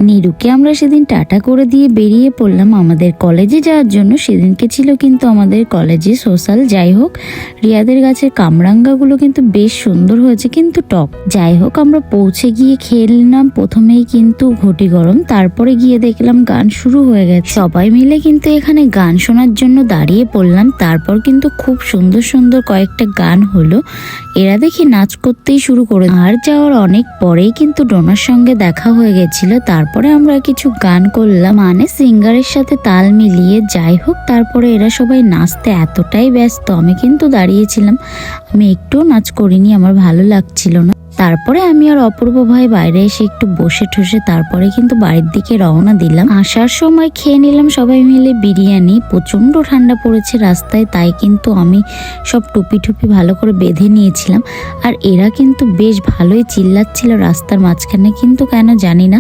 নীরুকে আমরা সেদিন টাটা করে দিয়ে বেরিয়ে পড়লাম আমাদের কলেজে যাওয়ার জন্য। সেদিনকে ছিল কিন্তু আমাদের কলেজে সোশ্যাল। যাই হোক, রিয়াদের গাছের কামরাঙ্গাগুলো কিন্তু বেশ সুন্দর হয়েছে, কিন্তু টক। যাই হোক, আমরা পৌঁছে গিয়ে খেয়ে নিলাম প্রথমেই কিন্তু ঘটি গরম, তারপরে গিয়ে দেখলাম গান শুরু হয়ে গেছে। সবাই মিলে কিন্তু এখানে গান শোনার জন্য দাঁড়িয়ে পড়লাম। তারপর কিন্তু খুব সুন্দর সুন্দর কয়েকটা গান হলো। এরা দেখি নাচ করতেই শুরু করে। আর যাওয়ার অনেক পরেই কিন্তু ডোনার সঙ্গে দেখা হয়ে গেছিল। তারপরে আমরা কিছু গান করলাম, মানে সিঙ্গারের সাথে তাল মিলিয়ে। যাই হোক, তারপরে এরা সবাই নাচতে এতটাই ব্যস্ত, আমি কিন্তু দাঁড়িয়েছিলাম, আমি একটুও নাচ করিনি, আমার ভালো লাগছিল না। তারপরে আমি আর অপূর্ব ভাই বাইরে এসে একটু বসে ঠসে তারপরে কিন্তু বাড়ির দিকে রওনা দিলাম। আসার সময় খেয়ে নিলাম সবাই মিলে বিরিয়ানি। প্রচন্ড ঠান্ডা পড়েছে রাস্তায়, তাই কিন্তু আমি সব টুপি টুপি ভালো করে বেঁধে নিয়েছিলাম। আর এরা কিন্তু বেশ ভালোই চিল্লাচ্ছিল রাস্তার মাঝখানে, কিন্তু কেন জানি না